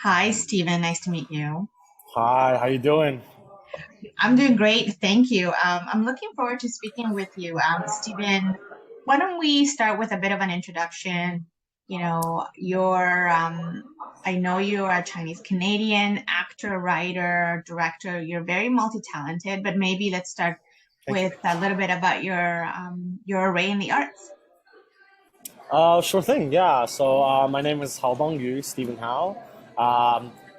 Hi, Steven. Nice to meet you. Hi, how you doing? I'm doing great. Thank you. I'm looking forward to speaking with you. Steven, why don't we start with a bit of an introduction? I know you're a Chinese Canadian actor, writer, director. You're very multi-talented, but maybe let's start Thank you. with a little bit about your array in the arts. Sure thing. Yeah. So my name is Steven Hao.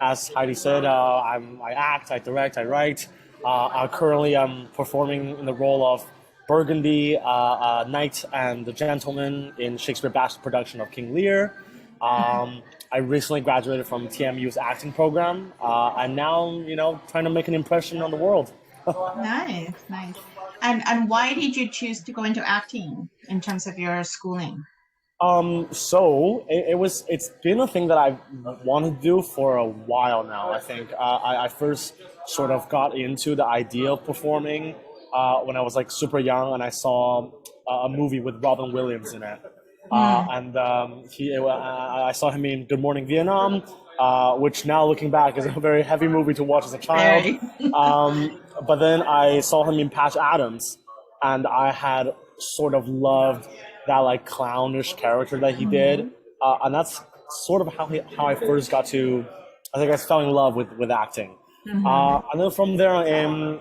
As Heidi said, I act, I direct, I write. Currently, I'm performing in the role of Burgundy, Knight and the Gentleman in Shakespeare BASH'd production of King Lear. I recently graduated from TMU's acting program, and now trying to make an impression on the world. Nice, nice. And why did you choose to go into acting in terms of your schooling? It's been a thing that I've wanted to do for a while now. I think I first sort of got into the idea of performing when I was like super young, and I saw a movie with Robin Williams in it, Hmm. and I saw him in Good Morning Vietnam, which now looking back is a very heavy movie to watch as a child. Very. But then I saw him in Patch Adams, and I had sort of loved that like clownish character that he did, Hmm. and that's sort of how I first got to. I think I fell in love with acting, Hmm. and then from there on,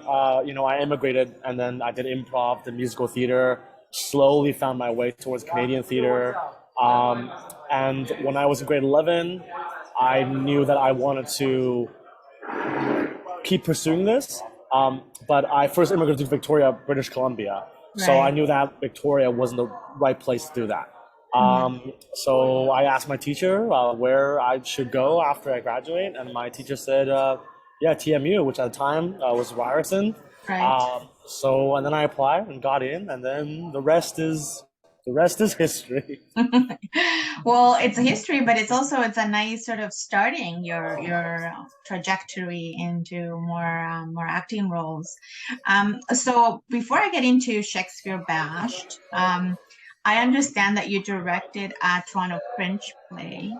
I immigrated, and then I did improv, the musical theater. Slowly found my way towards Canadian theater, um, and when I was in grade 11, I knew that I wanted to keep pursuing this. But I first immigrated to Victoria, British Columbia. So I Right. knew that Victoria wasn't the right place to do that. Hmm. So I asked my teacher where I should go after I graduate, and my teacher said, "Yeah, TMU," which at the time was Ryerson. Right. And then I applied and got in, and then the rest is history. Well, it's a history, but it's a nice sort of starting your trajectory into more acting roles. So before I get into Shakespeare Bashed, I understand that you directed a Toronto Fringe play.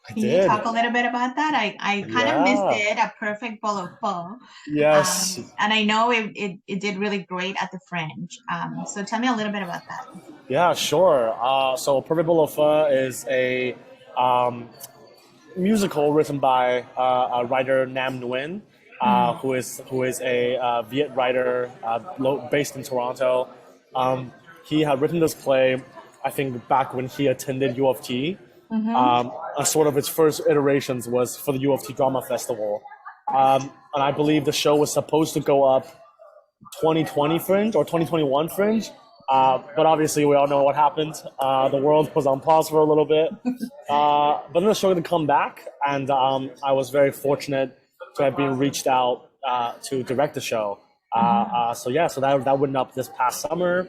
I Can you talk did. a little bit about that? I kind of missed Yeah. it, A Perfect Bowl of Pho. Yes. And I know it did really great at the Fringe. So tell me a little bit about that. Yeah, sure. So Perfect Bolofa is a um, musical written by a writer Nam Nguyen, Mm, who is a Viet writer based in Toronto. Um, he had written this play, I think, back when he attended U of T. mm-hmm. Sort of its first iterations was for the U of T Drama Festival, and I believe the show was supposed to go up 2020 Fringe or 2021 Fringe. But obviously, we all know what happened. The world was on pause for a little bit. But then the show did come back, and I was very fortunate to have been reached out to direct the show. Mm-hmm. So that went up this past summer.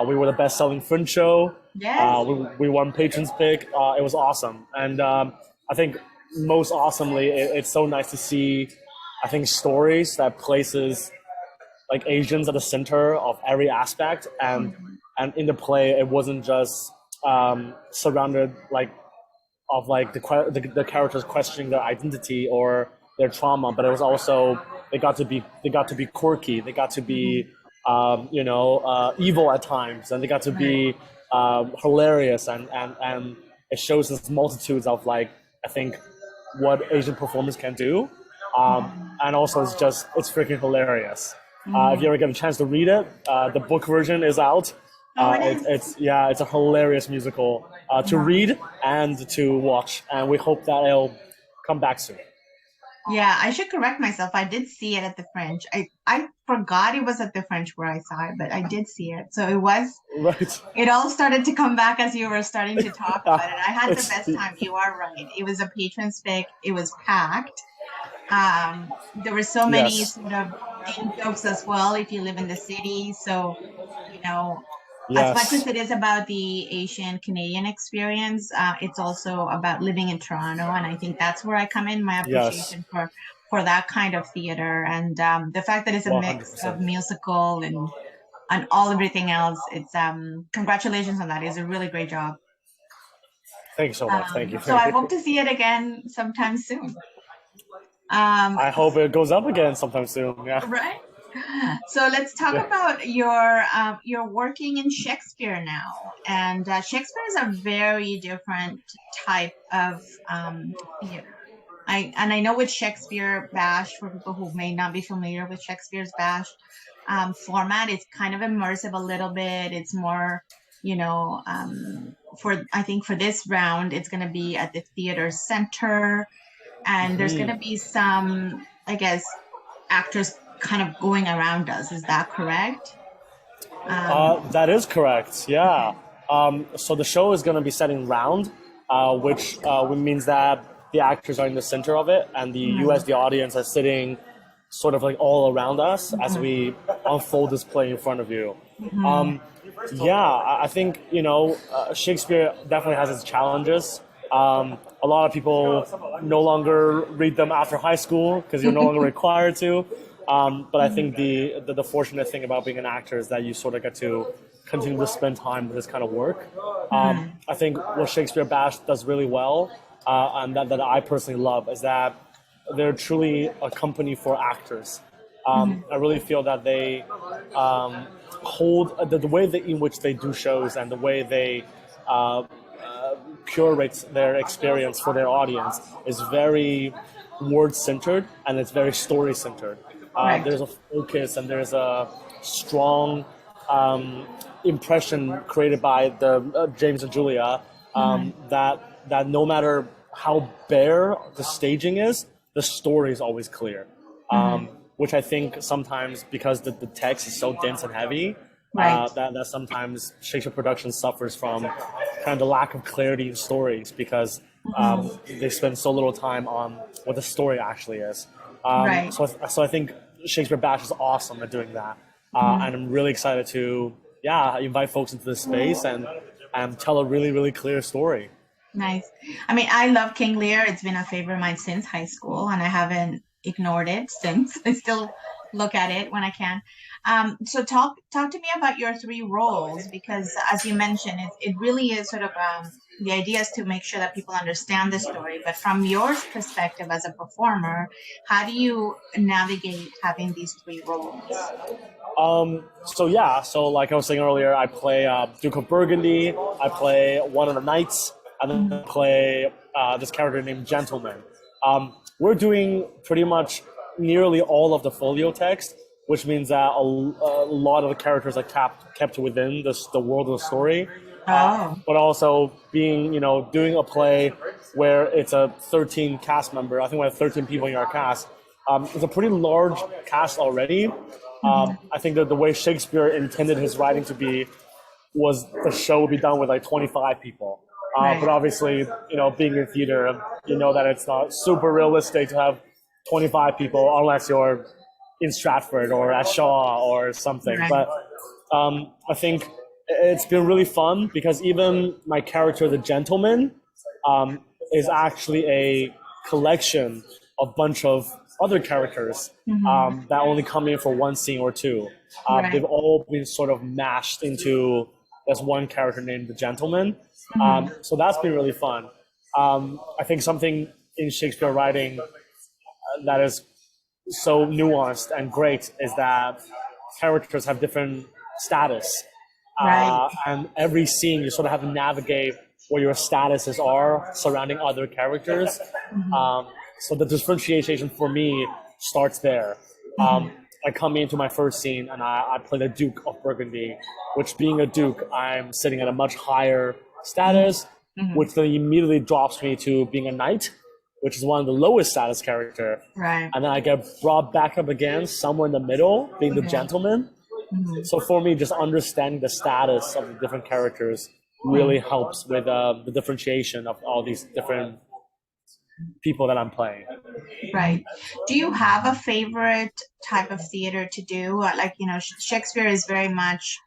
We were the best-selling Fringe show. Yes. We won Patrons Pick. It was awesome, and I think most awesomely, it's so nice to see. I think stories that places like Asians at the center of every aspect, Mhm. and in the play, it wasn't just surrounded like of like the characters questioning their identity or their trauma, but it was also they got to be quirky, they got to be Mhm. evil at times, and they got to Right. be hilarious, and it shows this multitudes of like I think what Asian performers can do, Mhm. and also it's freaking hilarious. If you Mhm. ever get a chance to read it, the book version is out. Oh, it It, is. it's yeah, it's a hilarious musical to Mhm. read and to watch, and we hope that it'll come back soon. Yeah, I should correct myself. I did see it at the French. I forgot it was at the French where I saw it, but I did see it. So Right? it all started to come back as you were starting to talk about it. I had the It's best time. You are right. It was a patron spick. It was packed. There were so many yes, sort of in jokes as well if you live in the city. So, you know, as much as yes, it is about the Asian Canadian experience, it's also about living in Toronto, and I think that's where I come in. My yes, appreciation for that kind of theater, and the fact that it's a one hundred mix of percent. musical and all everything else. It's congratulations on that. It's a really great job. Thank you so much. Thank you. So Thank I you. hope to see it again sometime soon. I hope it goes up again sometime soon. Yeah. Right. So let's talk Yeah. about your working in Shakespeare now, and Shakespeare is a very different type of theater. I know with Shakespeare Bash, for people who may not be familiar with Shakespeare's Bash format, it's kind of immersive a little bit. It's more, for I think for this round, it's going to be at the theater center, and there's going Mhm. to be some, I guess, actors kind of going around us. Is that correct? That is correct. Yeah. Okay. So the show is going to be setting round, which means that the actors are in the center of it, and you Mhm. as the audience are sitting sort of like all around us as Mhm. we unfold this play in front of you. Mhm. Um, yeah, I think Shakespeare definitely has its challenges. A lot of people no longer read them after high school because you're no longer required to. But I think the fortunate thing about being an actor is that you sort of get to continue to spend time with this kind of work. Mhm. I think what Shakespeare Bash does really well, and that I personally love, is that they're truly a company for actors. Mhm. I really feel that they hold the way that in which they do shows and the way they uh, curate their experience for their audience is very word centered and it's very story centered. Right. There's a focus and there's a strong impression created by the James and Julia Mhm. that no matter how bare the staging is, the story is always clear. Mhm. Which I think sometimes because the text is so dense and heavy, Right. that sometimes Shakespeare production suffers from kind of the lack of clarity in stories because Mhm. they spend so little time on what the story actually is. Right. So I think Shakespeare Bash is awesome at doing that, Mhm. and I'm really excited to invite folks into this space and tell a really clear story. Nice. I mean, I love King Lear. It's been a favorite of mine since high school, and I haven't ignored it since. I still look at it when I can. So talk to me about your three roles because, as you mentioned, it really is sort of the idea is to make sure that people understand the story. But from your perspective as a performer, how do you navigate having these three roles? So like I was saying earlier, I play Duke of Burgundy, I play one of the knights, and then I Mhm. play this character named Gentleman. We're doing pretty much nearly all of the folio text, which means that a lot of the characters are kept within the world of the story. Oh. But also being, doing a play where it's a 13 cast member. I think we have 13 people in our cast. It's a pretty large cast already. Mhm. I think that the way Shakespeare intended his writing to be was the show would be done with like 25 people. But Right. obviously, being in theater, you know that it's not super realistic to have 25 people unless you're in Stratford or at Shaw or something. Right. But I think it's been really fun because even my character, the gentleman, um, is actually a collection of bunch of other characters Mhm. that only come in for one scene or two. They've Right. all been sort of mashed into this one character named the gentleman. Mhm. So that's been really fun. I think something in Shakespeare writing that is so nuanced and great is that characters have different status. Right. And every scene you sort of have to navigate what your statuses are surrounding other characters. Mhm. Um, so the differentiation for me starts there. Mhm. I come into my first scene and I play the Duke of Burgundy, which being a Duke, I'm sitting at a much higher Mhm. status, Mhm. which then immediately drops me to being a knight, which is one of the lowest status character. Right. And then I get brought back up again, somewhere in the middle, being the Okay. gentleman. Mhm. So for me, just understanding the status of the different characters Mhm. really helps with the differentiation of all these different people that I'm playing. Right. Do you have a favorite type of theater to do? Like, Shakespeare is very much,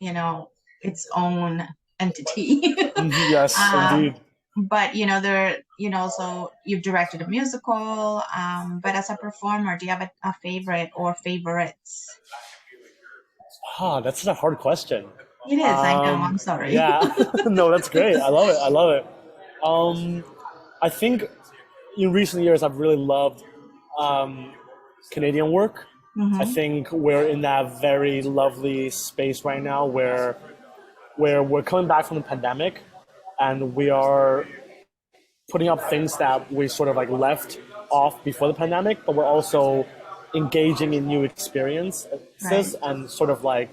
its own entity. Mhm, yes, um, indeed. but so you've directed a musical. But as a performer, do you have a favorite or favorites? That's such a hard question. It is. I know. I'm sorry. Yeah, no, that's great. I love it. I love it. I think in recent years I've really loved Canadian work. I Mm-hmm. think we're in that very lovely space right now where we're coming back from the pandemic and we are putting up things that we sort of like left off before the pandemic, but we're also engaging in new Right. experiences and sort of like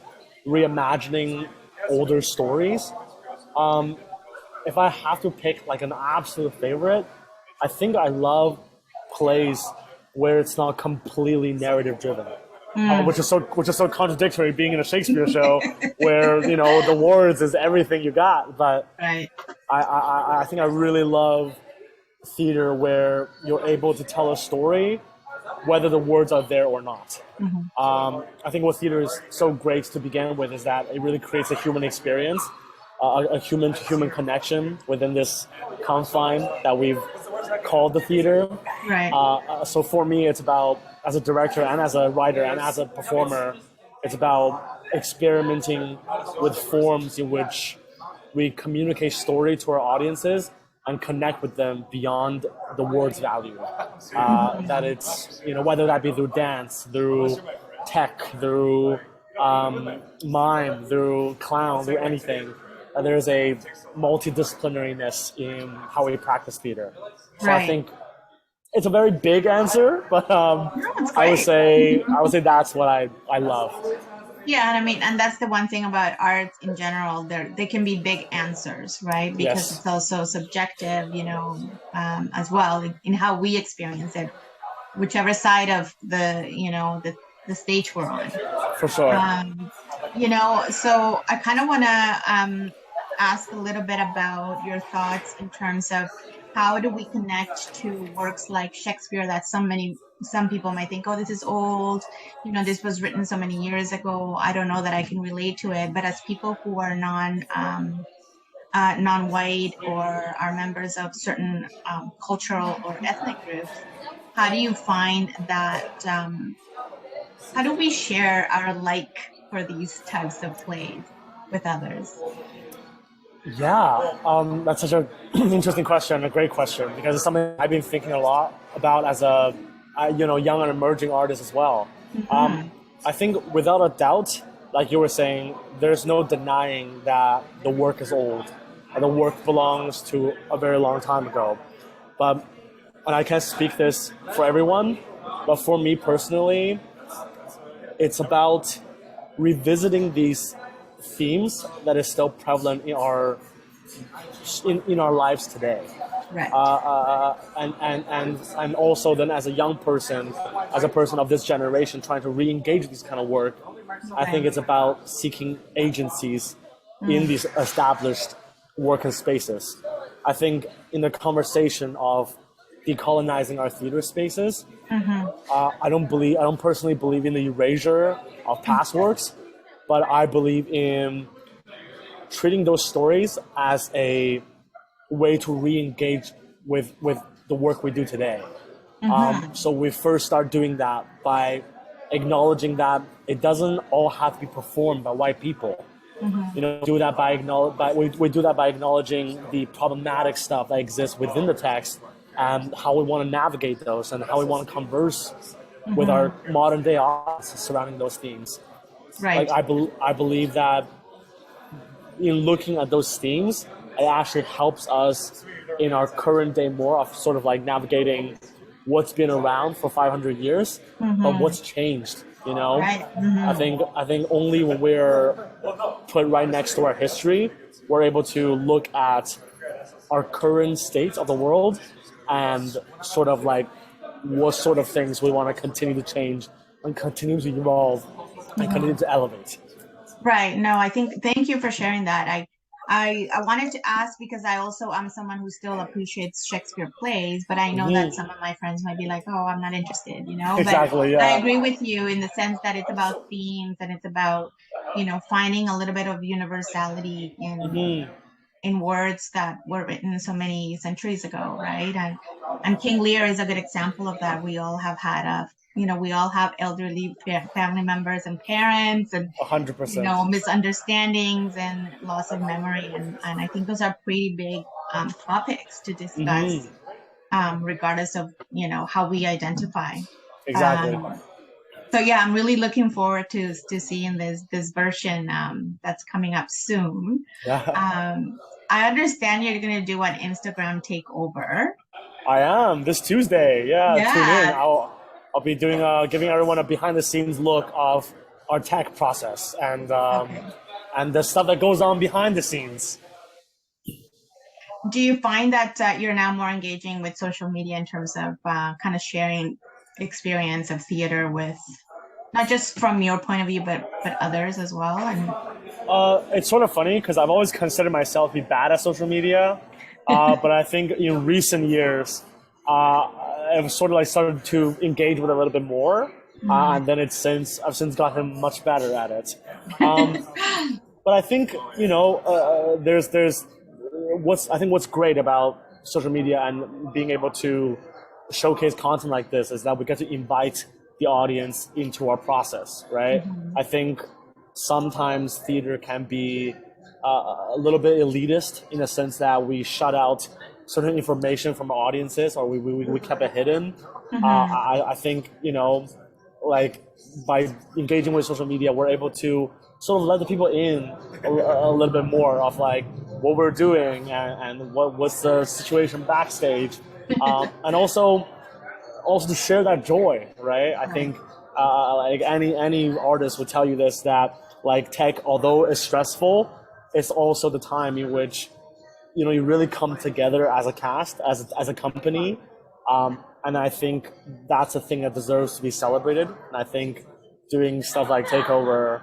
reimagining older stories. If I have to pick like an absolute favorite, I think I love plays where it's not completely narrative driven, Mm. which is so contradictory being in a Shakespeare show where the words is everything you got. But Right. I think I really love theater where you're able to tell a story whether the words are there or not. Mm-hmm. I think what theater is so great to begin with is that it really creates a human experience, a human to human connection within this confine that we've called the theater. Right. So for me, it's about, as a director and as a writer and as a performer, it's about experimenting with forms in which we communicate story to our audiences and connect with them beyond the words value. That it's, whether that be through dance, through tech, through mime, through clown, through anything. There's a multidisciplinariness in how we practice theater. So I Right. think it's a very big answer, but No, it's I would great. say I would say that's what I love. Yeah, and I mean, and that's the one thing about art in general. They can be big answers, right? Because Yes, it's also subjective, as well in how we experience it, whichever side of the stage we're on. for sure. Um, so I kind of want to ask a little bit about your thoughts in terms of how do we connect to works like Shakespeare that some people might think, oh, this is old, this was written so many years ago. I don't know that I can relate to it. But as people who are non-white or are members of certain cultural or ethnic groups, how do you find that? How do we share our like for these types of plays with others? Yeah, that's such an interesting question, a great question, because it's something I've been thinking a lot about as a young and emerging artist as well. Hmm. I think without a doubt, like you were saying, there's no denying that the work is old, and the work belongs to a very long time ago. But, and I can't speak this for everyone, but for me personally, it's about revisiting these themes that is still prevalent in our lives today. Right. And also then as a young person, as a person of this generation trying to re-engage this kind of work, I think Right. it's about seeking agencies in Mm. these established working spaces. I think in the conversation of decolonizing our theater spaces, Hmm. I don't personally believe in the erasure of past works, but I believe in treating those stories as a way to re-engage with the work we do today. Hmm. So we first start doing that by acknowledging that it doesn't all have to be performed by white people. Hmm. Do that we do that by acknowledging the problematic stuff that exists within the text and how we want to navigate those and how we want to converse with Hmm. our modern day audience surrounding those themes. Like Right. I believe that in looking at those themes, it actually helps us in our current day more of sort of like navigating what's been around for 500 years, but Hmm. what's changed. You know, Right. Hmm. I think only when we're put right next to our history, we're able to look at our current state of the world and sort of like what sort of things we want to continue to change and continue to evolve and continue Hmm. to elevate. Right. No, I think thank you for sharing that. I wanted to ask because I also am someone who still appreciates Shakespeare plays, but I know that some of my friends might be like, "Oh, I'm not interested," But Exactly. I Yeah. agree with you in the sense that it's about themes and it's about, finding a little bit of universality in words that were written so many centuries ago, right? And King Lear is a good example of that. We all have elderly family members and parents and 100%. misunderstandings and loss of memory, and I think those are pretty big topics to discuss regardless of, how we identify. Exactly. So yeah, I'm really looking forward to seeing this version that's coming up soon. Yeah. I understand you're going to do an Instagram takeover. I am this Tuesday. Yeah, tune in. Yeah. I'll be doing giving everyone a behind the scenes look of our tech process Okay. and the stuff that goes on behind the scenes. Do you find that you're now more engaging with social media in terms of kind of sharing experience of theater with not just from your point of view, but others as well? It's sort of funny because I've always considered myself to be bad at social media, but I think in recent years, I've sort of like started to engage with it a little bit more, and then I've since gotten much better at it. But I think there's what's great about social media and being able to showcase content like this is that we get to invite the audience into our process, right? I think sometimes theater can be a little bit elitist in the sense that we shut out certain information from our audiences, or we kept it hidden. I think like by engaging with social media, we're able to sort of let the people in a little bit more of like what we're doing and what's the situation backstage, and also to share that joy, right? I think like any artist would tell you this, that like tech, although it's stressful, it's also the time in which you really come together as a cast, as a company, and I think that's a thing that deserves to be celebrated. And I think doing stuff like Takeover,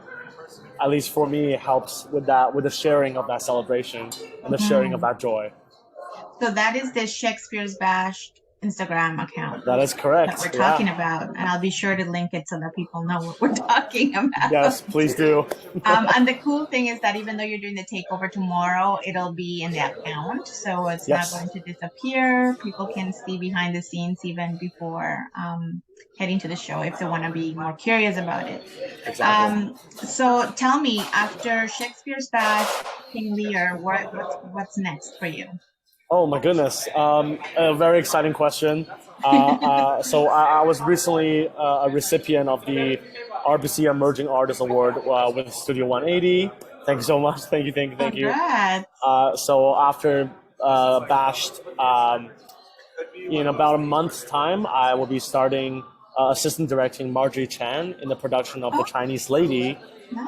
at least for me, helps with the sharing of that celebration and the sharing of that joy. So that is the Shakespeare's BASH'd Instagram account. That is correct. That we're talking about, and I'll be sure to link it so that people know what we're talking about. Yes, please do. And the cool thing is that even though you're doing the takeover tomorrow, it'll be in the account, so it's not going to disappear. People can see behind the scenes even before heading to the show if they want to be more curious about it. Exactly. So tell me, after Shakespeare's BASH'd, King Lear, what's next for you? Oh my goodness, a very exciting question. So I was recently a recipient of the RBC Emerging Artist Award with Studio 180. Thank you so much. Thank you. Congrats. So after BASH'd, in about a month's time, I will be starting assistant directing Marjorie Chan in the production of The Chinese Lady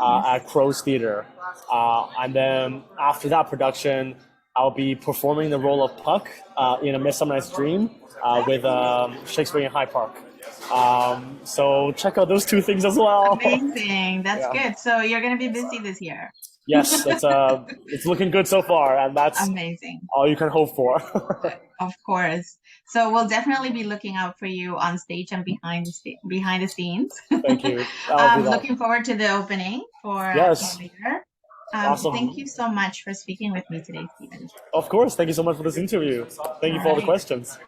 at Crow's Theater. And then after that production, I'll be performing the role of Puck in A Midsummer Night's Dream with Shakespeare in Hyde Park. So check out those two things as well. Amazing. That's good. So you're going to be busy this year. Yes, it's looking good so far, and that's amazing. All you can hope for. Of course. So we'll definitely be looking out for you on stage and behind the scenes. Thank you. Looking forward to the opening for later. Awesome. Thank you so much for speaking with me today, Steven. Of course. Thank you so much for this interview. Thank you for all the questions.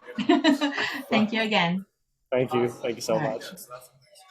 Thank you again. Thank you so much.